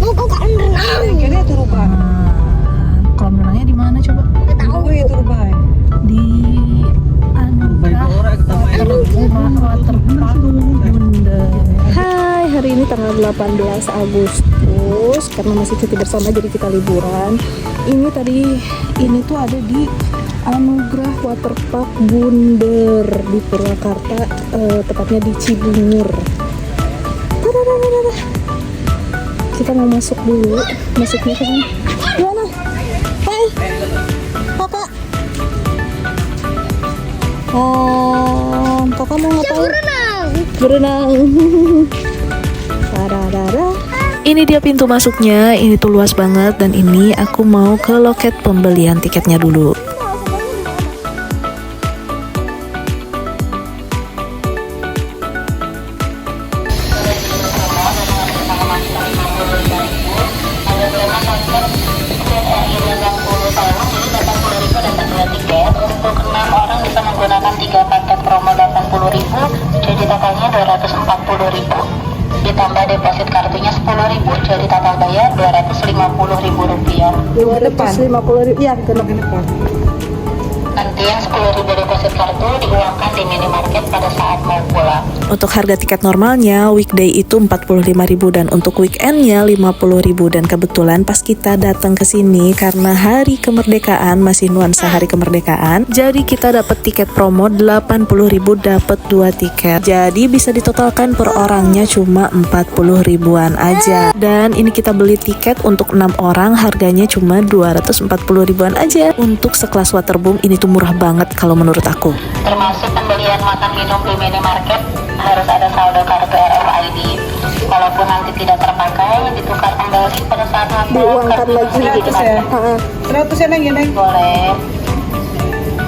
Mau ke kolam renang. Kira itu rubah. Kolam renangnya di mana coba? Nggak tahu. Oh itu rubah. Di Anugerah Waterpark Bunda. Hai, hari ini tanggal 18 Agustus karena masih cuti bersama jadi kita liburan. Ini tuh ada di Anugerah Waterpark Bunder di Purwakarta, tepatnya di Cibungur. Tadadadadada. Kita mau masuk dulu, masuknya ke sana. Gimana? Hai, kakak. Kakak mau ngapain? Berenang. Tadadada. Ini dia pintu masuknya, ini tuh luas banget dan ini aku mau ke loket pembelian tiketnya dulu. Menggunakan 3 paket promo 80.000 jadi totalnya 240.000, ditambah deposit kartunya 10.000 jadi total bayar 250.000 rupiah. 250.000, iya ke Kenapa? Nanti yang 10.000 deposit kartu diuangkan di minimarket pada saat mau pulang. Untuk harga tiket normalnya weekday itu 45.000 dan untuk weekendnya 50.000, dan kebetulan pas kita datang ke sini karena hari kemerdekaan, masih nuansa hari kemerdekaan, jadi kita dapat tiket promo 80.000 dapat 2 tiket. Jadi bisa ditotalkan per orangnya cuma 40 ribuan aja. Dan ini kita beli tiket untuk 6 orang harganya cuma 240 ribuan aja. Untuk sekelas waterboom ini tuh murah banget kalau menurut aku. Termasuk pembelian makan minum di minimarket harus ada saldo kartu RFID. Walaupun nanti tidak terpakai, ditukar kembali pada saat nanti Diuangkan lagi gitu. 100 ya? 100 ya Neng, ya Neng? boleh.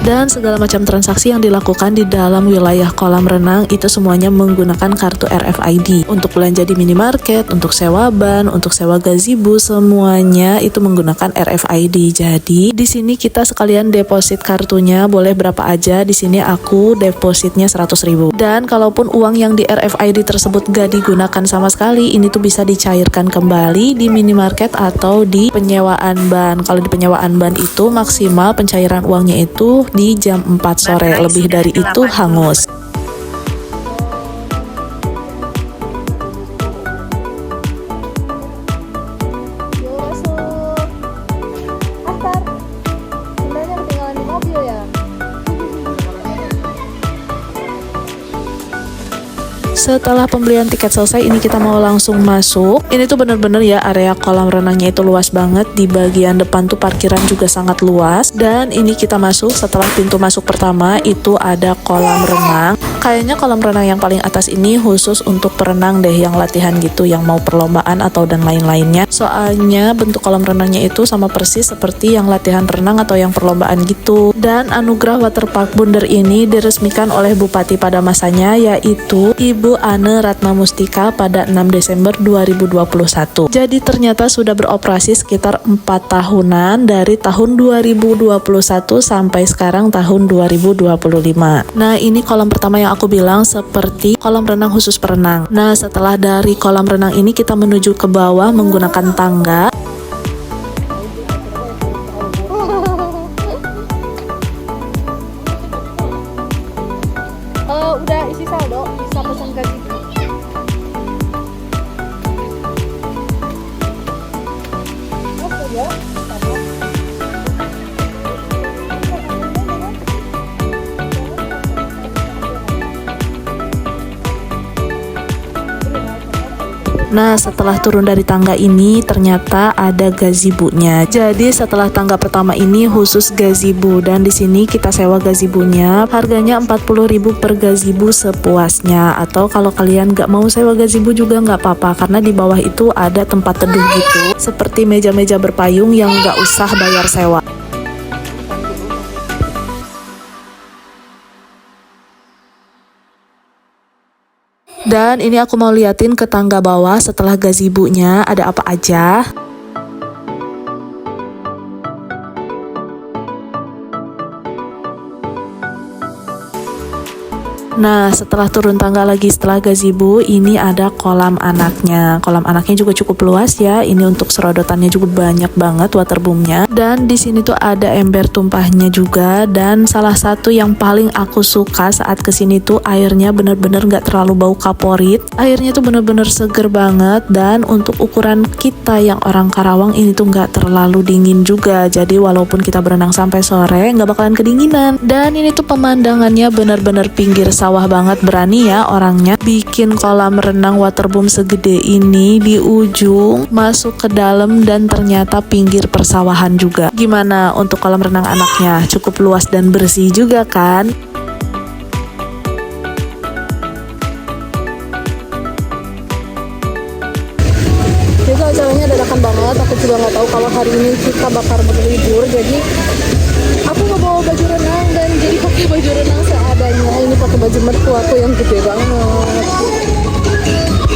Dan segala macam transaksi yang dilakukan di dalam wilayah kolam renang itu semuanya menggunakan kartu RFID. Untuk belanja di minimarket, untuk sewa ban, untuk sewa gazebo, semuanya itu menggunakan RFID. Jadi di sini kita sekalian deposit kartunya boleh berapa aja. Di sini aku depositnya 100.000. Dan kalaupun uang yang di RFID tersebut gak digunakan sama sekali, ini tuh bisa dicairkan kembali di minimarket atau di penyewaan ban. Kalau di penyewaan ban itu maksimal pencairan uangnya itu di jam 4 sore, lebih dari itu hangus. Setelah pembelian tiket selesai, ini kita mau langsung masuk. Ini tuh bener-bener ya, area kolam renangnya itu luas banget. Di bagian depan tuh parkiran juga sangat luas. Dan ini kita masuk, setelah pintu masuk pertama itu ada kolam renang. Kayaknya kolam renang yang paling atas ini khusus untuk perenang deh, yang latihan gitu, yang mau perlombaan atau dan lain-lainnya. Soalnya bentuk kolam renangnya itu sama persis seperti yang latihan renang atau yang perlombaan gitu. Dan Anugerah Waterpark Bunder ini diresmikan oleh Bupati pada masanya, yaitu Ibu Ane Ratna Mustika pada 6 Desember 2021. Jadi ternyata sudah beroperasi sekitar 4 tahunan, dari tahun 2021 sampai sekarang tahun 2025. Nah, ini kolam pertama yang aku bilang seperti kolam renang khusus perenang. Nah, setelah dari kolam renang ini kita menuju ke bawah menggunakan tangga. Udah isi saldo, bisa pesan gaji. Nah, setelah turun dari tangga ini ternyata ada gazebo-nya. Jadi setelah tangga pertama ini khusus gazebo, dan di sini kita sewa gazebo-nya. Harganya 40.000 per gazebo sepuasnya. Atau kalau kalian nggak mau sewa gazebo juga nggak apa-apa, karena di bawah itu ada tempat teduh gitu, seperti meja-meja berpayung yang nggak usah bayar sewa. Dan ini aku mau liatin ke tangga bawah setelah gazebo-nya ada apa aja. Nah, setelah turun tangga lagi setelah gazebo, ini ada kolam anaknya. Kolam anaknya juga cukup luas ya. Ini untuk serodotannya juga banyak banget waterboomnya. Dan di sini tuh ada ember tumpahnya juga. Dan salah satu yang paling aku suka saat kesini tuh airnya bener-bener gak terlalu bau kaporit. Airnya tuh bener-bener seger banget. Dan untuk ukuran kita yang orang Karawang ini tuh gak terlalu dingin juga. Jadi walaupun kita berenang sampai sore gak bakalan kedinginan. Dan ini tuh pemandangannya bener-bener pinggir sawah banget. Berani ya orangnya bikin kolam renang waterboom segede ini di ujung, masuk ke dalam, dan ternyata pinggir persawahan juga. Gimana untuk kolam renang anaknya? Cukup luas dan bersih juga kan? Jadi acaranya dadakan banget, aku juga nggak tahu kalau hari ini kita bakal berlibur, jadi aku nggak bawa baju renang dan jadi pakai baju renang seadanya. Ini pakai baju mertuaku yang gede banget.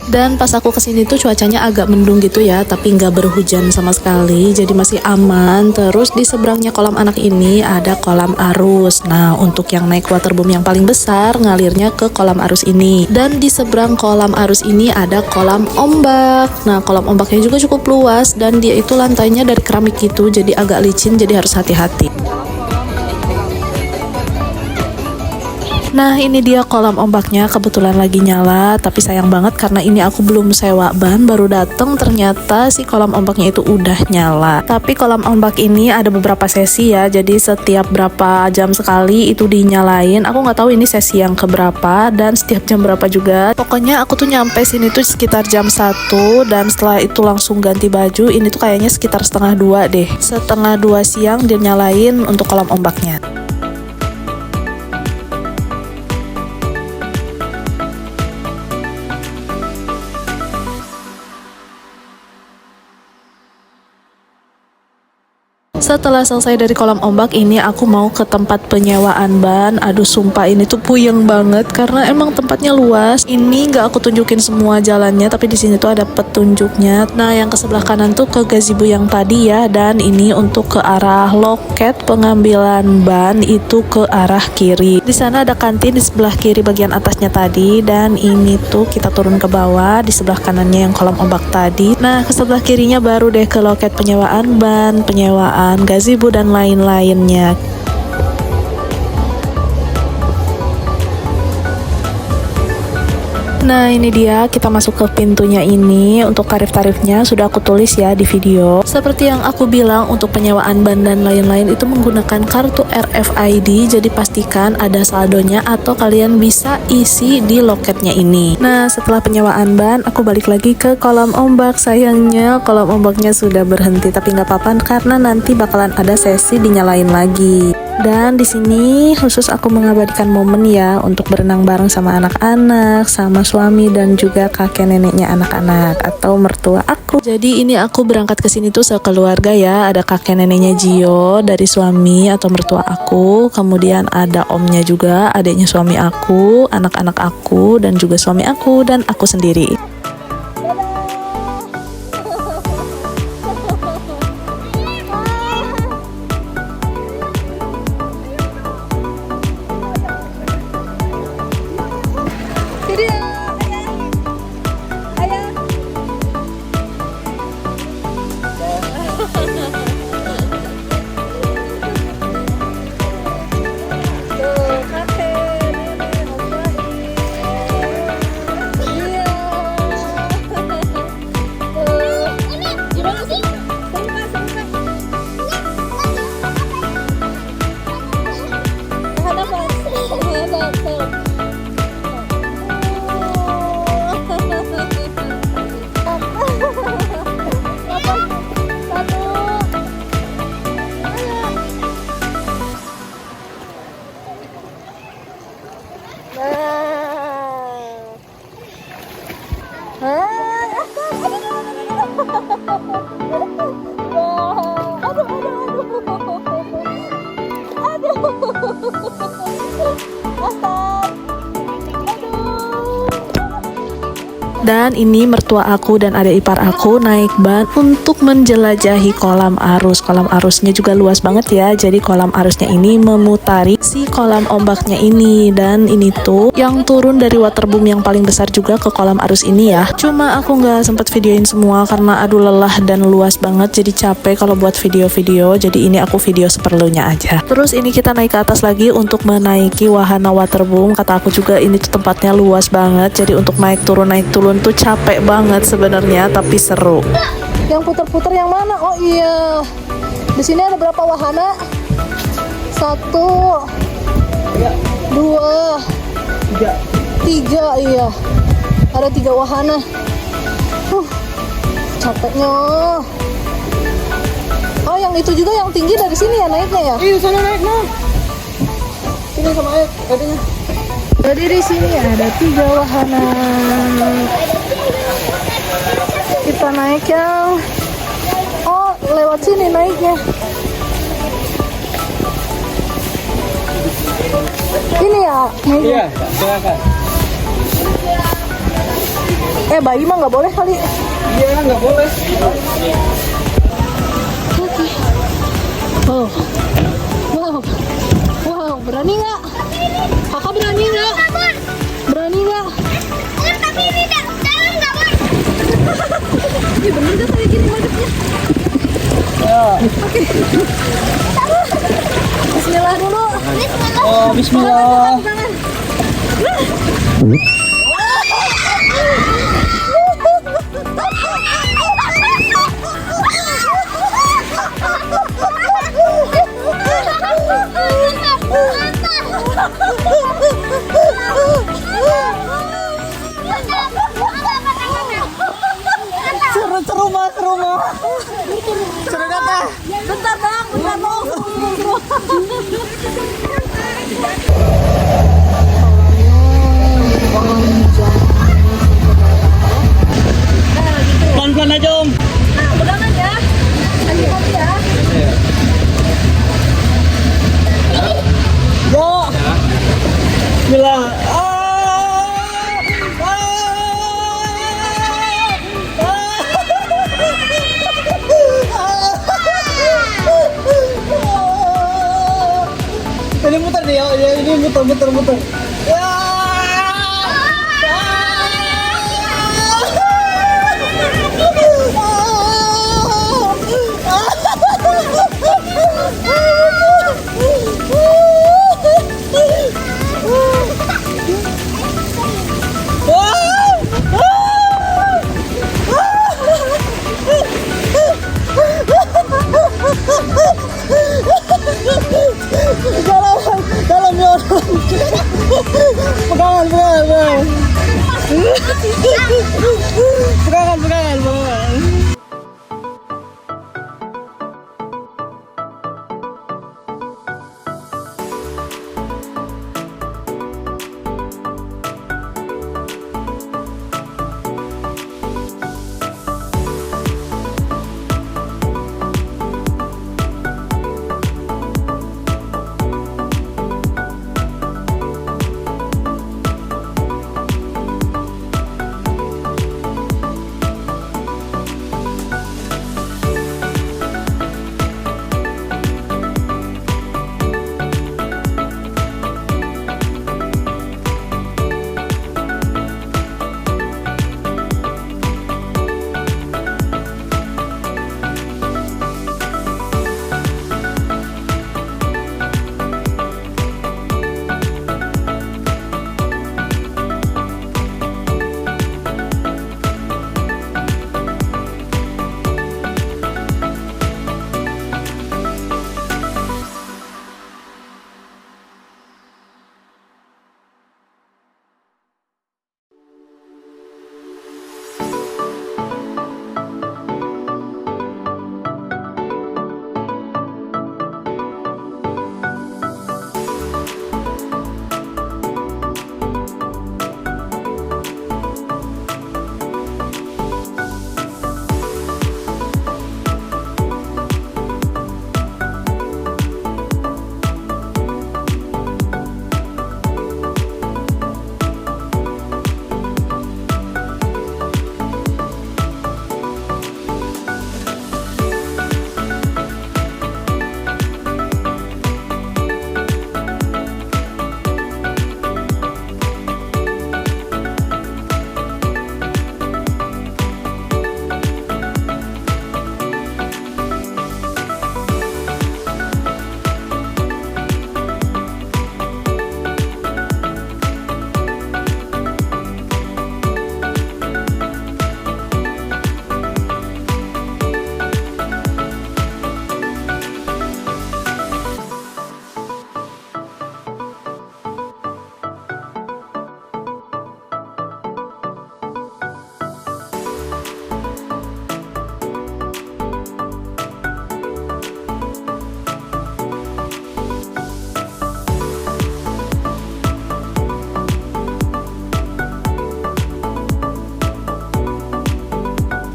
Dan pas aku kesini tuh cuacanya agak mendung gitu ya, tapi nggak berhujan sama sekali, jadi masih aman. Terus di seberangnya kolam anak ini ada kolam arus. Nah, untuk yang naik waterboom yang paling besar ngalirnya ke kolam arus ini. Dan di seberang kolam arus ini ada kolam ombak. Nah, kolam ombaknya juga cukup luas dan dia itu lantainya dari keramik gitu, jadi agak licin, jadi harus hati-hati. Nah, ini dia kolam ombaknya, kebetulan lagi nyala, tapi sayang banget karena ini aku belum sewa ban, baru dateng ternyata si kolam ombaknya itu udah nyala. Tapi kolam ombak ini ada beberapa sesi ya, jadi setiap berapa jam sekali itu dinyalain. Aku nggak tahu ini sesi yang keberapa dan setiap jam berapa juga. Pokoknya aku tuh nyampe sini tuh sekitar jam 1 dan setelah itu langsung ganti baju. Ini tuh kayaknya sekitar setengah 2 deh. Setengah 2 siang dia nyalain untuk kolam ombaknya. Setelah selesai dari kolam ombak ini, aku mau ke tempat penyewaan ban. Aduh, sumpah ini tuh puyeng banget karena emang tempatnya luas. Ini nggak aku tunjukin semua jalannya, tapi di sini tuh ada petunjuknya. Nah, yang ke sebelah kanan tuh ke gazebo yang tadi ya, dan ini untuk ke arah loket pengambilan ban itu ke arah kiri. Di sana ada kantin di sebelah kiri bagian atasnya tadi, dan ini tuh kita turun ke bawah di sebelah kanannya yang kolam ombak tadi. Nah, ke sebelah kirinya baru deh ke loket penyewaan ban, penyewaan gazebo dan lain-lainnya. Nah, ini dia kita masuk ke pintunya ini. Untuk tarif-tarifnya sudah aku tulis ya di video. Seperti yang aku bilang, untuk penyewaan ban dan lain-lain itu menggunakan kartu RFID, jadi pastikan ada saldonya atau kalian bisa isi di loketnya ini. Nah, setelah penyewaan ban, aku balik lagi ke kolam ombak. Sayangnya kolam ombaknya sudah berhenti, tapi nggak apa-apa karena nanti bakalan ada sesi dinyalain lagi. Dan di sini khusus aku mengabadikan momen ya untuk berenang bareng sama anak-anak, sama suami dan juga kakek neneknya anak-anak atau mertua aku. Jadi ini aku berangkat ke sini tuh sekeluarga ya. Ada kakek neneknya Gio dari suami atau mertua aku, kemudian ada omnya juga, adiknya suami aku, anak-anak aku dan juga suami aku dan aku sendiri. Dan ini mertua aku dan adik ipar aku naik ban untuk menjelajahi kolam arus. Kolam arusnya juga luas banget ya. Jadi kolam arusnya ini memutari si kolam ombaknya ini. Dan ini tuh yang turun dari waterboom yang paling besar juga ke kolam arus ini ya. Cuma aku nggak sempet videoin semua karena aduh lelah dan luas banget. Jadi capek kalau buat video-video. Jadi ini aku video seperlunya aja. Terus ini kita naik ke atas lagi untuk menaiki wahana waterboom. Kata aku juga ini tuh tempatnya luas banget. Jadi untuk naik turun tuh capek banget sebenarnya, tapi seru. Yang putar-putar yang mana? Oh iya. Di sini ada berapa wahana? 1, 2, 3, iya. Ada 3 wahana. Capeknya. Oh, yang itu juga yang tinggi dari sini ya naiknya ya? Iya, sana naik no. Sini sama air, katanya. Jadi di sini ada 3 wahana. Kita naik yang lewat sini naiknya. Ini ya naiknya. Iya, silakan. Bayi mah nggak boleh kali. Iya, nggak boleh. Oh. Wow, berani nggak? Kakak berani nggak? Berani nggak? Tapi ini dalam nggak boleh. Ini bener nggak kayak gini madepnya? Oke. Bismillah dulu. Oh, bismillah. Jangan. Seru mah. Seru kata. Bentar bang, bentar mau. Pelan-pelan aja om. Nah, pegangan ya. Hati-hati ya. Yo. Bismillah. Ini muter nih ya, ini muter. Ya. Dalam ya.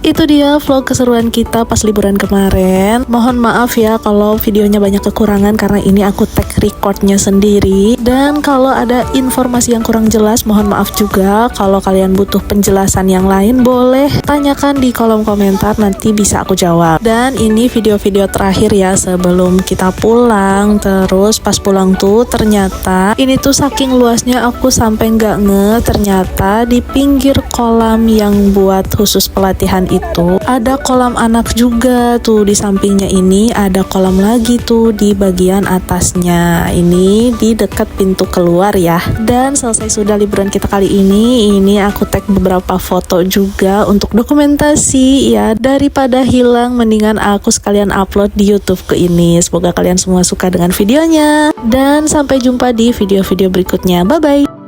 Itu dia vlog keseruan kita pas liburan kemarin. Mohon maaf ya kalau videonya banyak kekurangan karena ini aku tag recordnya sendiri. Dan kalau ada informasi yang kurang jelas mohon maaf juga. Kalau kalian butuh penjelasan yang lain boleh tanyakan di kolom komentar, nanti bisa aku jawab. Dan ini video-video terakhir ya sebelum kita pulang. Terus pas pulang tuh ternyata ini tuh saking luasnya aku sampai nggak ternyata di pinggir kolam yang buat khusus pelatihan itu ada kolam anak juga tuh. Di sampingnya ini ada kolam lagi tuh di bagian atasnya, ini di dekat pintu keluar ya. Dan selesai sudah liburan kita kali ini aku tag beberapa foto juga untuk dokumentasi ya. Daripada hilang mendingan aku sekalian upload di YouTube ke ini. Semoga kalian semua suka dengan videonya dan sampai jumpa di video-video berikutnya. Bye bye.